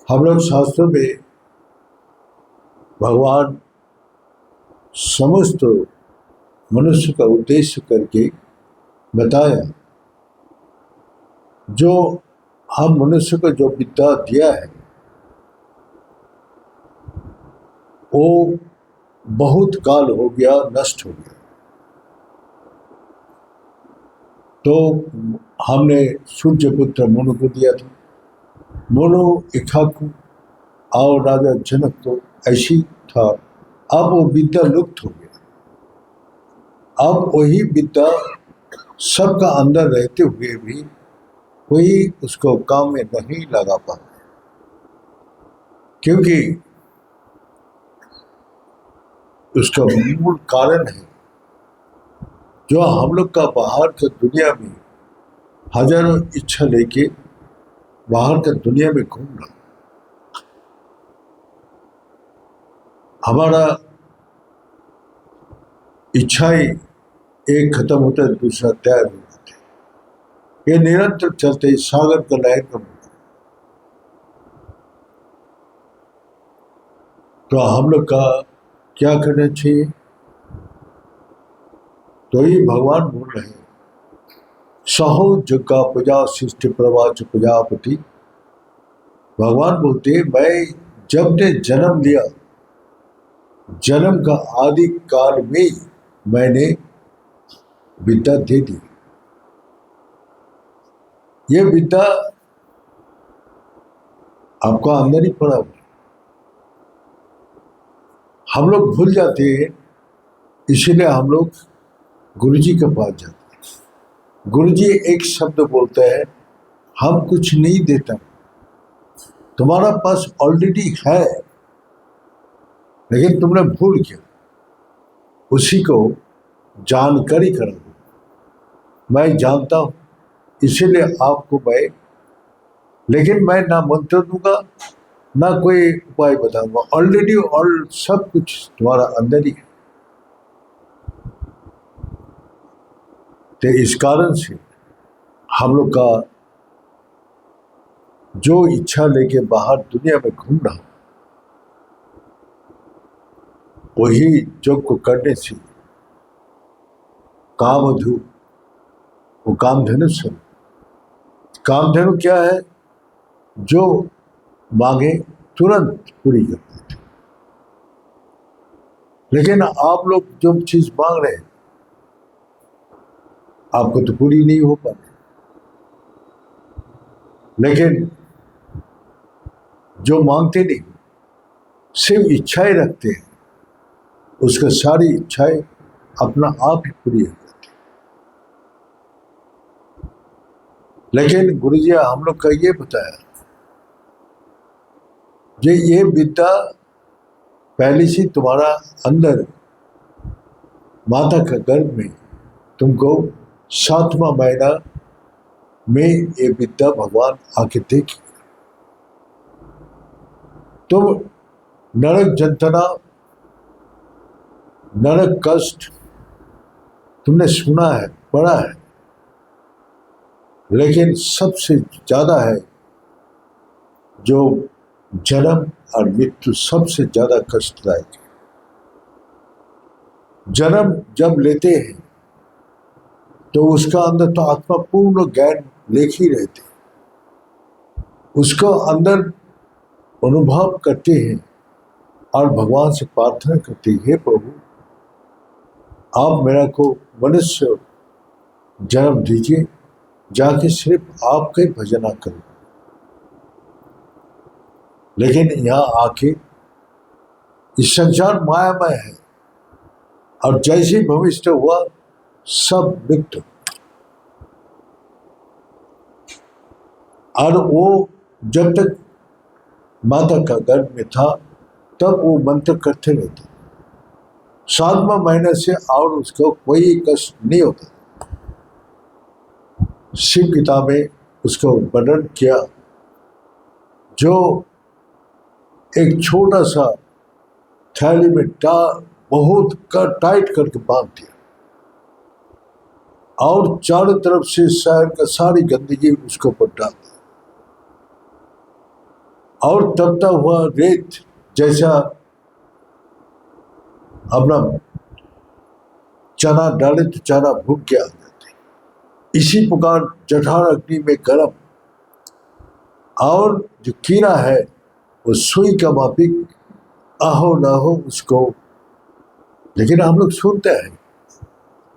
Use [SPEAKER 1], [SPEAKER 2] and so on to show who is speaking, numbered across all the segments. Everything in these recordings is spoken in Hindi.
[SPEAKER 1] हम लोग शास्त्रों में भगवान समस्त मनुष्य का उद्देश्य करके बताया, जो हम मनुष्य को जो विद्या दिया है वो बहुत काल हो गया, नष्ट हो गया। तो हमने सूर्यपुत्र मनु को दिया था। मनु इक्ष्वाकु और राजा जनक को ऐसी था। अब वो विद्या लुप्त हो गया। अब वही विद्या सबका अंदर रहते हुए भी कोई उसको काम में नहीं लगा पाता, क्योंकि उसका मूल कारण है जो हम लोग का बाहर का दुनिया में हजारों इच्छा लेके बाहर का दुनिया में घूमना। हमारा इच्छाएं एक खत्म होता है, दूसरा तैयार हो जाता है। ये निरंतर चलते ही सागर का लहर का मुद्दा। तो हम लोग का क्या करना चाहिए? तो ही भगवान बोल रहे हैं, सहो जगह प्रजा सृष्टि प्रवाच प्रजापति। भगवान बोलते मैं जब ने जन्म लिया, जन्म का आदि काल में मैंने विद्या दे दी। ये विद्या आपका अंदर ही पड़ा हुआ। हम लोग भूल जाते हैं, इसीलिए हम लोग गुरुजी के पास जाते हैं। गुरुजी एक शब्द बोलते हैं, हम कुछ नहीं देता, तुम्हारा पास ऑलरेडी है, लेकिन तुमने भूल किया। उसी को जानकारी करा दो। मैं जानता हूं, इसीलिए आपको मैं, लेकिन मैं ना मंत्र दूंगा ना कोई उपाय बताऊंगा। ऑलरेडी ऑल सब कुछ तुम्हारा अंदर ही है। तो इस कारण से हम लोग का जो इच्छा लेके बाहर दुनिया में घूमना, वही जो को करने से कामधु, वो कामधेनु से। कामधेनु क्या है? जो मांगे तुरंत पूरी कर देते। लेकिन आप लोग जो चीज मांग रहे हैं आपको तो पूरी नहीं हो पाती। लेकिन जो मांगते नहीं, सिर्फ इच्छाएं रखते हैं, उसका सारी इच्छाएं अपना आप ही पूरी हो जाती। लेकिन गुरुजी हम लोग का ये बताया, ये विद्या पहले से तुम्हारा अंदर माता का गर्भ में तुमको 7वां महीना में ये विद्या भगवान आके देखी। तुम नरक जंतना, नरक कष्ट तुमने सुना है, पढ़ा है, लेकिन सबसे ज्यादा है जो जन्म और मृत्यु, सबसे ज्यादा कष्टदायक है। जन्म जब लेते हैं तो उसका अंदर तो आत्मा पूर्ण ज्ञान लेके ही रहते, उसको अंदर अनुभव करते हैं और भगवान से प्रार्थना करते हैं, हे प्रभु आप मेरा को मनुष्य जन्म दीजिए, जाके सिर्फ आपका ही भजना करूं। लेकिन यहाँ आके इस संसार मायामय है, और जैसे भविष्य हुआ सब मृत्यु। और वो जब तक माता का गर्भ में था तब वो मंत्र करते रहते। 7वां महीने से और उसको कोई कष्ट नहीं होता। शिव गीता में उसको वर्णन किया, जो एक छोटा सा थैली में बहुत टाइट करके बांध दिया, और चारों तरफ से शहर का सारी गंदगी उसके ऊपर डाल दी, और तपता हुआ रेत जैसा अपना चना डाले तो चना भून के आ जाते, इसी प्रकार जठार अग्नि में गर्म। और जो कीड़ा है वो सुई का मापिक आहो न हो उसको, लेकिन हम लोग सुनते हैं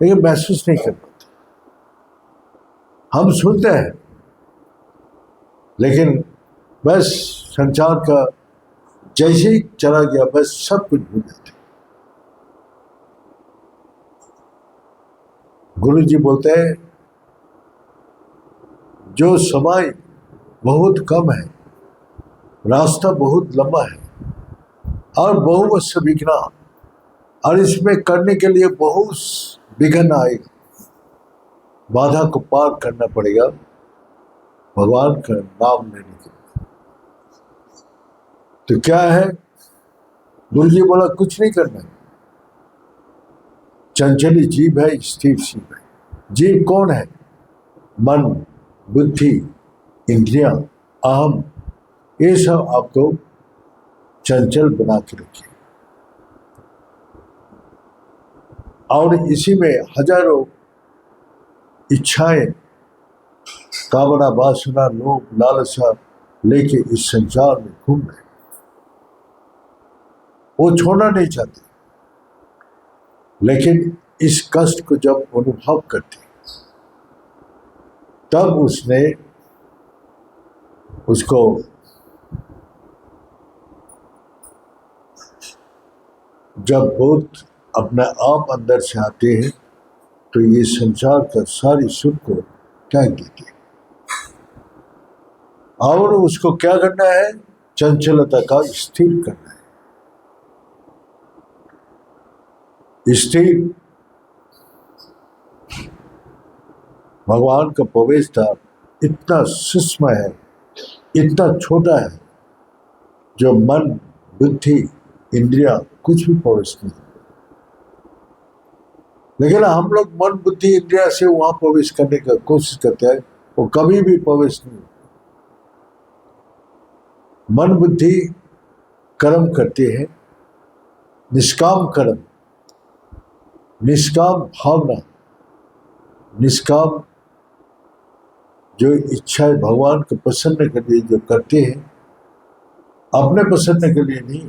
[SPEAKER 1] लेकिन महसूस नहीं कर पाते। हम सुनते हैं लेकिन बस संसार का जैसे ही चला गया बस सब कुछ भूल जाते। गुरु जी बोलते हैं जो समय बहुत कम है, रास्ता बहुत लंबा है और बहुवश विघ्न, और इसमें करने के लिए बहुत विघ्न आएगा, बाधा को पार करना पड़ेगा भगवान का नाम लेने के लिए। तो क्या है, गुरु जी बोला कुछ नहीं करना है। चंचली जीव है, स्थिर शिव है। जीव कौन है? मन, बुद्धि, इंद्रियां, अहम, ये सब आपको चंचल बना के रखिए। और इसी में हजारों इच्छाएं, कामना, वासना, लोभ, लालसा लेके इस संसार में घूम रहे, वो छोड़ना नहीं चाहते। लेकिन इस कष्ट को जब अनुभव करते तब उसने उसको जब बोध अपने आप अंदर से आते हैं तो ये संसार का सारी सुख को त्याग देते हैं। और उसको क्या करना है? चंचलता का स्थिर करना है। स्थिर भगवान का प्रवेश द्वार इतना सूक्ष्म है, इतना छोटा है, जो मन, बुद्धि, इंद्रिया कुछ भी प्रवेश नहीं। लेकिन हम लोग मन, बुद्धि, इंद्रिया से वहां प्रवेश करने का कोशिश करते हैं, वो कभी भी प्रवेश नहीं। मन बुद्धि कर्म करते हैं, निष्काम कर्म, निष्काम भावना, निष्काम जो इच्छा भगवान को प्रसन्न के लिए जो करते हैं, अपने प्रसन्न के लिए नहीं,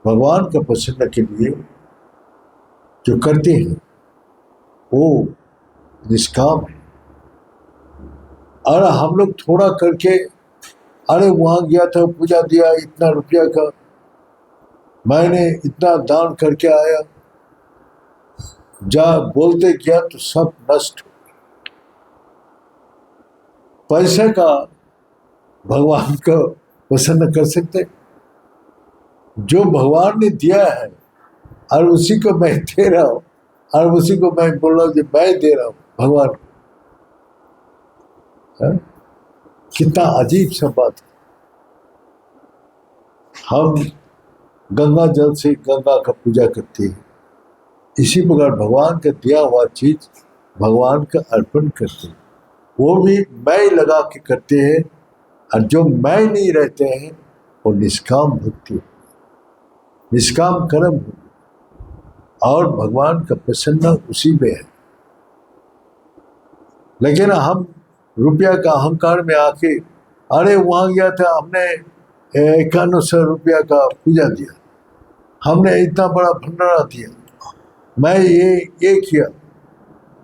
[SPEAKER 1] भगवान का प्रसन्न के लिए जो करते हैं वो निष्काम है। और हम लोग थोड़ा करके, अरे वहां गया था, पूजा दिया, इतना रुपया का, मैंने इतना दान करके आया, जा बोलते किया तो सब नष्ट हो। पैसे का भगवान को प्रसन्न कर सकते? जो भगवान ने दिया है और उसी को मैं दे रहा हूं, और उसी को मैं बोल रहा हूं कि मैं दे रहा हूं भगवान को। कितना अजीब सा बात है। हम गंगा जल से गंगा का पूजा करते हैं, इसी प्रकार भगवान का दिया हुआ चीज भगवान का अर्पण करते हैं, वो भी मैं लगा के करते हैं। और जो मैं नहीं रहते हैं वो निष्काम भक्ति, निष्काम कर्म, और भगवान का प्रसन्न उसी में है। लेकिन हम रुपया का अहंकार में आके, अरे वहां गया था, हमने 5100 रुपया का पूजा दिया, हमने इतना बड़ा भंडारा दिया, मैं ये किया,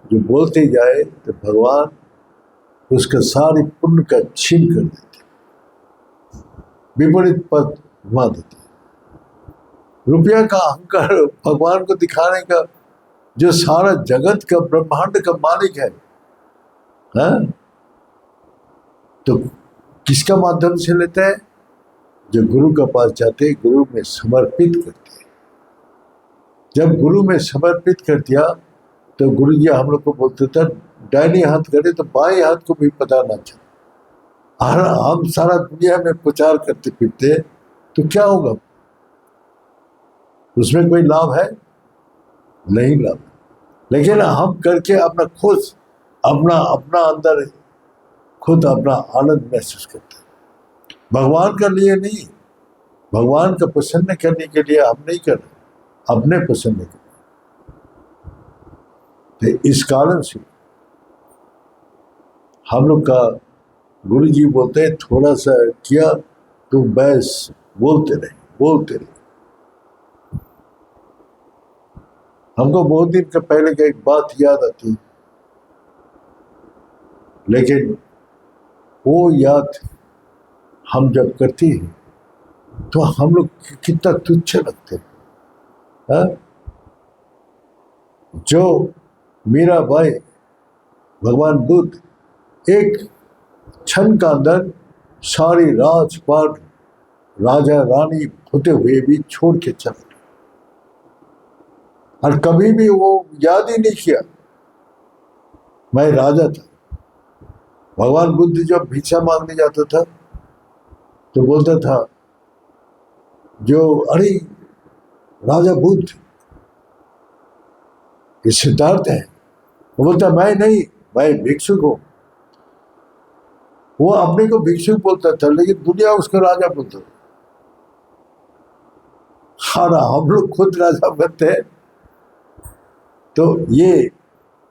[SPEAKER 1] जो बोलते जाए तो भगवान उसका सारी पुण्य का छीन कर देते, विपरीत पद घुमा देते। रुपया का अहंकार भगवान को दिखाने का, जो सारा जगत का, ब्रह्मांड का मालिक है, तो किसका माध्यम से लेते हैं? जो गुरु के पास जाते, गुरु में समर्पित करते हैं। जब गुरु में समर्पित कर दिया तो गुरु जी हम लोग को बोलते थे, दाहिनी हाथ करे तो बाएं हाथ को भी पता ना चले। और हम सारा दुनिया में प्रचार करते फिरते तो क्या होगा? उसमें कोई लाभ है? नहीं लाभ। लेकिन हम करके अपना खुद, अपना अंदर खुद अपना आनंद महसूस करते हैं। भगवान के लिए नहीं, भगवान का प्रसन्न करने के लिए हम नहीं कर रहे, अपने प्रसन्न के लिए। तो इस कारण से हम लोग का गुरु जी बोलते हैं, थोड़ा सा किया तो बस बोलते रहे बोलते रहे। हमको बहुत दिन के पहले का एक बात याद आती, लेकिन वो याद हम जब करते हैं तो हम लोग कितना तुच्छ लगते हैं। हाँ? जो मीरा बाई, भगवान बुद्ध एक क्षण का अंदर सारी राजपाट राजा रानी होते हुए भी छोड़ के चले गए, और कभी भी वो याद ही नहीं किया मैं राजा था। भगवान बुद्ध जब भिक्षा मांगने जाता था तो बोलता था, जो अरे राजा बुद्ध, ये सिद्धार्थ है। वो बोलता मैं नहीं, मैं भिक्षुक हूं। वो अपने को भिक्षुक बोलता था, लेकिन दुनिया उसको राजा बोलता था। हम लोग खुद राजा बनते हैं। तो ये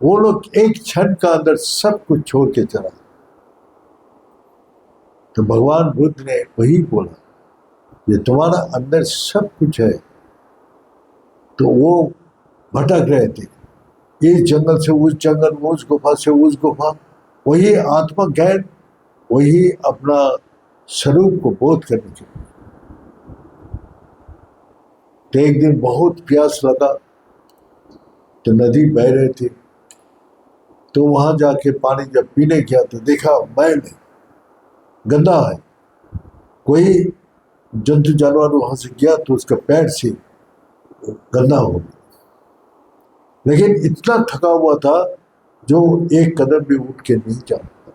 [SPEAKER 1] वो लोग एक क्षण का अंदर सब कुछ छोड़ के चला। तो भगवान बुद्ध ने वही बोला, ये तुम्हारा अंदर सब कुछ है। तो वो भटक रहे थे, इस जंगल से उस जंगल, उस गुफा से उस गुफा, वही आत्मा ज्ञान, वही अपना स्वरूप को बोध करने के लिए। तो एक दिन बहुत प्यास लगा, तो नदी बह रहे थे, तो वहां जाके पानी जब पीने गया तो देखा मैल है, गंदा है। कोई जंतु जानवर वहां से गया तो उसका पैर से गंदा हो गया, लेकिन इतना थका हुआ था जो एक कदम भी उठ के नहीं जा पाता।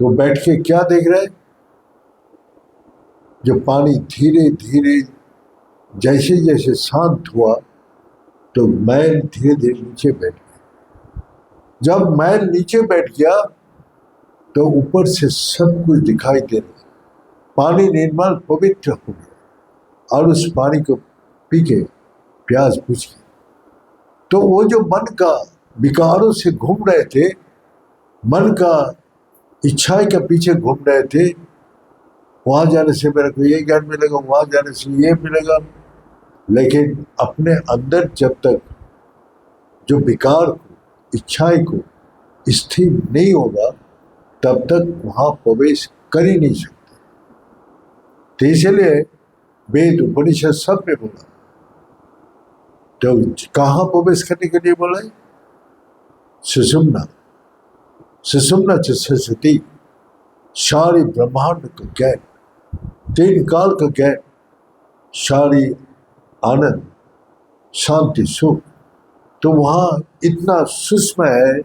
[SPEAKER 1] तो बैठ के क्या देख रहे, जो पानी धीरे धीरे जैसे जैसे शांत हुआ तो मैल धीरे धीरे नीचे बैठ गया। जब मैल नीचे बैठ गया तो ऊपर से सब कुछ दिखाई दे रहा, पानी निर्मल पवित्र हो गया, और उस पानी को पी के प्यास बुझ गई। तो वो जो मन का विकारों से घूम रहे थे, मन का इच्छाएं के पीछे घूम रहे थे, वहां जाने से मेरे को ये ज्ञान मिलेगा, वहां जाने से ये मिलेगा, लेकिन अपने अंदर जब तक जो विकार को, इच्छाएं को स्थिर नहीं होगा तब तक वहां प्रवेश कर ही नहीं सकते। तो इसलिए वेद उपनिषद सब में बोला, तो कहाँ प्रवेश करने के लिए बोला है? सुषुम्ना, सुषुम्ना च सरस्वती, सारी ब्रह्मांड का ज्ञान, तीन काल का ज्ञान, सारी आनंद, शांति, सुख, तो वहां इतना सूक्ष्म है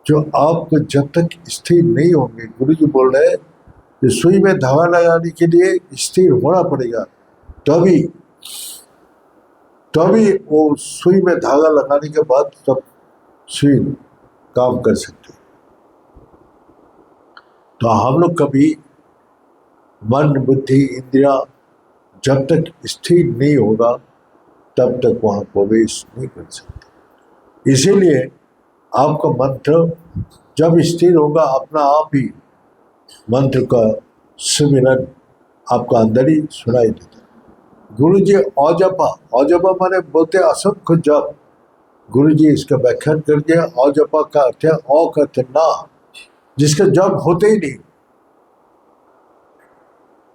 [SPEAKER 1] जो आपको जब तक स्थिर नहीं होंगे। गुरु जी बोल रहे हैं कि सुई में धागा लगाने के लिए स्थिर होना पड़ेगा, तभी वो सुई में धागा लगाने के बाद तब सुई काम कर सकते। तो हम लोग कभी मन, बुद्धि, इंद्रिया जब तक स्थिर नहीं होगा तब तक वहां प्रवेश नहीं कर सकते। इसीलिए आपका मंत्र जब स्थिर होगा, अपना आप ही मंत्र का सुमिरन आपका अंदर ही सुनाई देता। गुरु जी औजपा, औजपा माने बोलते असंख्य जप। गुरु जी इसका व्याख्यान कर दिया, औजपा का अर्थ है औ का अर्थ ना, जिसका जप होते ही नहीं,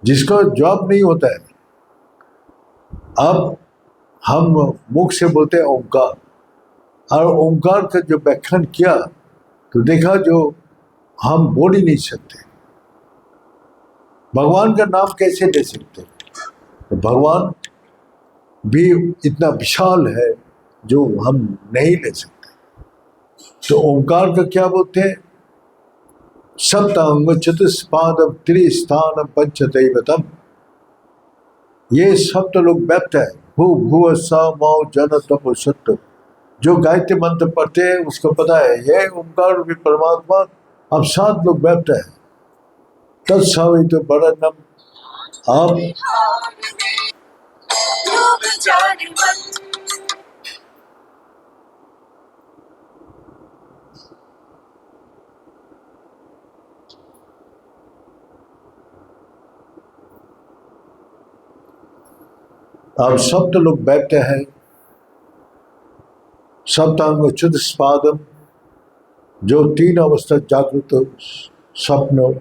[SPEAKER 1] जिसका जप नहीं होता है। अब हम मुख से बोलते हैं ओंकार, और ओंकार का जो व्याख्यान किया तो देखा जो हम बोल ही नहीं सकते। भगवान का नाम कैसे ले सकते? तो भगवान भी इतना विशाल है जो हम नहीं ले सकते। तो ओंकार का क्या बोलते हैं? सप्तांग चतुष्पादम त्रिस्थानम पंचदैवतम। ये सप्त लोग व्याप्त है, भू भुव स मौ जन तप सत्व। जो गायत्री मंत्र पढ़ते हैं उसको पता है, ये ओंकार भी परमात्मा अब 7 लोग व्याप्त है। तत्सवितुर्वरेण्यम। आप सब तो लोग बैठते हैं। सप्तांग चतुष्पादम, जो 3 अवस्था जागृत, स्वप्न,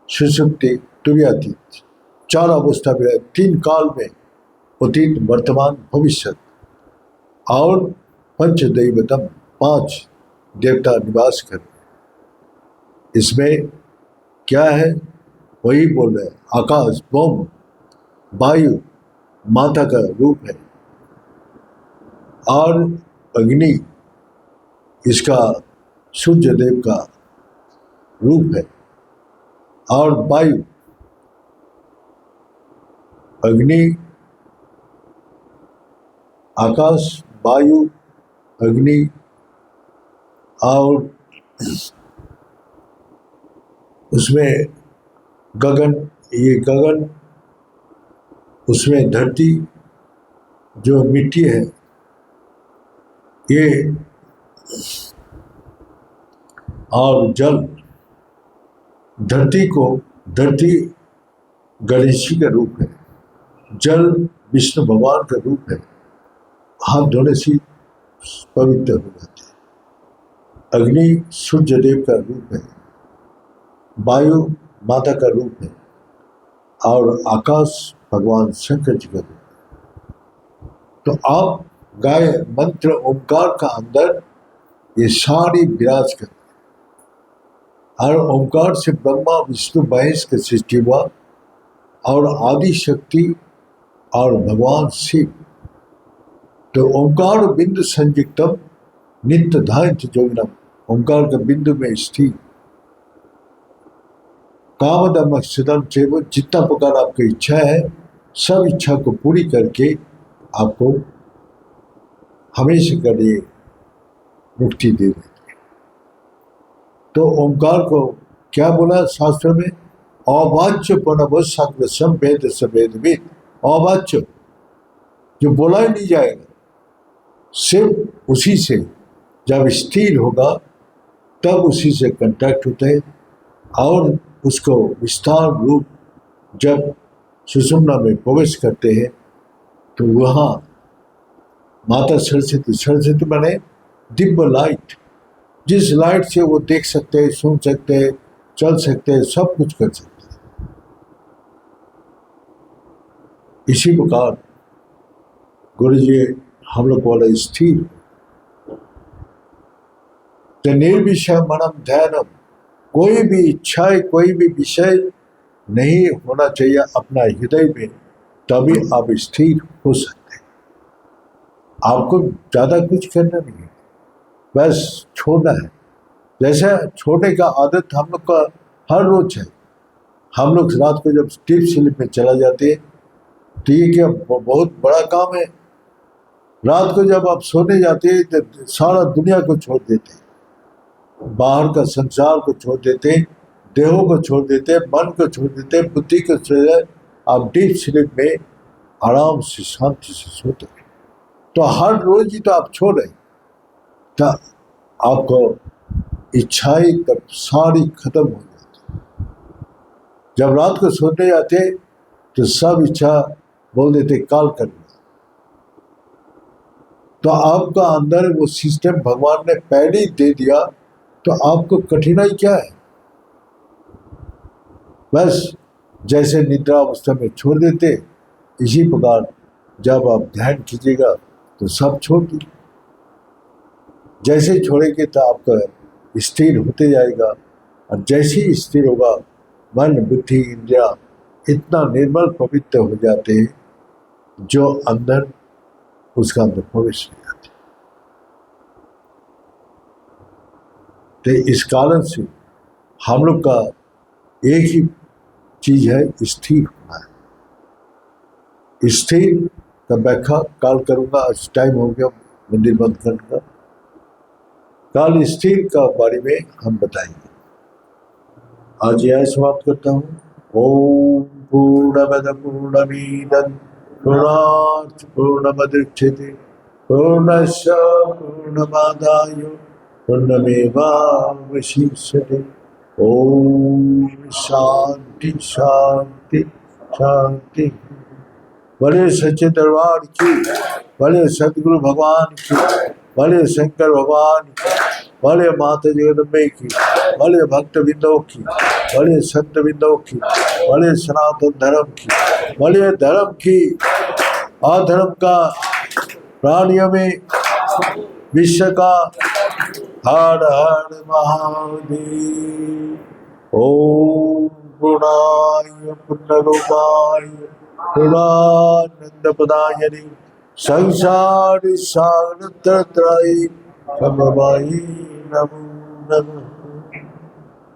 [SPEAKER 1] सुषुप्ति, तुर्यातीत, 4 अवस्था में 3 काल में, अतीत, वर्तमान, भविष्य, और पंचदैवतम, 5 देवता निवास करते। इसमें क्या है, वही बोल रहे, आकाश ब्रह्म, वायु माता का रूप है, और अग्नि इसका सूर्य देव का रूप है, और वायु, अग्नि, आकाश, वायु, अग्नि, और उसमें गगन, ये गगन, उसमें धरती जो मिट्टी है, ये, और जल, धरती गणेश जी का रूप है, जल विष्णु भगवान का रूप है, हाथ धोने से पवित्र हो जाते हैं। अग्नि सूर्य देव का रूप है, वायु माता का रूप है, और आकाश भगवान शंकर जी का रूप है। तो आप गाय मंत्र ओंकार का अंदर ये सारी विराज करते हैं। और ओंकार से ब्रह्मा विष्णु महेश की सृष्टि हुआ, और आदि शक्ति और भगवान शिव। तो ओंकार बिंदु संयुक्तम नित्य धायंत जोगिनम, ओंकार के बिंदु में स्थिर, कामदम सदम चेव, जितना प्रकार आपकी इच्छा है सब इच्छा को पूरी करके आपको हमेशा के लिए मुक्ति दे देते। तो ओंकार को क्या बोला शास्त्र में, अवाच्य पुनः वेद सवेदविद, अवाच्य जो बोला ही नहीं जाएगा, सिर्फ उसी से जब स्थिर होगा तब उसी से कांटेक्ट होता है, और उसको विस्तार रूप जब सुषुम्ना में प्रवेश करते हैं तो वहाँ माता सरस्वती बने दिव्य लाइट, जिस लाइट से वो देख सकते हैं, सुन सकते हैं, चल सकते हैं, सब कुछ कर सकते हैं। इसी प्रकार गुरु जी हम लोग वाला स्थिर, तो निर्विषय मनम ध्यानम, कोई भी इच्छाएं, कोई भी विषय नहीं होना चाहिए अपना हृदय में, तभी आप स्थिर हो सकते हैं। आपको ज्यादा कुछ करना नहीं है, बस छोड़ना है। जैसे छोड़ने का आदत हम लोग का हर रोज है। हम लोग रात को जब डीप स्लीप में चला जाते हैं तो ये क्या बहुत बड़ा काम है। रात को जब आप सोने जाते हैं तो सारा दुनिया को छोड़ देते हैं, बाहर का संसार को छोड़ देते हैं, देहों को छोड़ देते हैं, मन को छोड़ देते हैं, बुद्धि को छोड़ देते, आप डीप स्लीप में आराम से शांति से सोते हैं। तो हर रोज ही तो आप छोड़ रहे, तो आपको इच्छाएं तब सारी खत्म हो जाती। जब रात को सोते जाते तो सब इच्छा बोल देते काल कर लो। तो आपका अंदर वो सिस्टम भगवान ने पहले ही दे दिया, तो आपको कठिनाई क्या है। बस जैसे निद्रा अवस्था में छोड़ देते, इसी प्रकार जब आप ध्यान कीजिएगा तो सब छोड़ दीजिए। जैसे छोड़ेंगे तो आपका स्थिर होते जाएगा, और जैसे ही स्थिर होगा मन बुद्धि इंद्रिया इतना निर्मल पवित्र हो जाते हैं जो अंदर उसका अंदर प्रवेश हो जाते। तो इस कारण से हम लोग का एक ही चीज है, स्थिर होना है। स्थिर का व्याख्या काल करूंगा, आज टाइम हो गया, मंदिर बंद करूंगा। काल स्थिर का बारे में हम बताएंगे। आज यह समाप्त करता हूँ। ओम पूर्णमद पूर्णमिदं पूर्णात् पूर्णमुदच्यते पूर्णस्य पूर्णमादाय पूर्णमेवावशिष्यते। ओम शांति शांति शांति। बड़े सच्चे दरबार की, बड़े सदगुरु भगवान की, बड़े शंकर भगवान की, बड़े माता जगदम्बे की, बड़े भक्त बिंदों की, बड़े संत बिंदों की, बड़े सनातन धर्म की, बड़े धर्म की, अधर्म का, प्राणियों में विश्व का, हर हर महादेव। ओम पूर्णाय पुण्यरूपाय पूर्णानंद प्रदायिने संसार सागर त्रयी समवायी नमो नमः।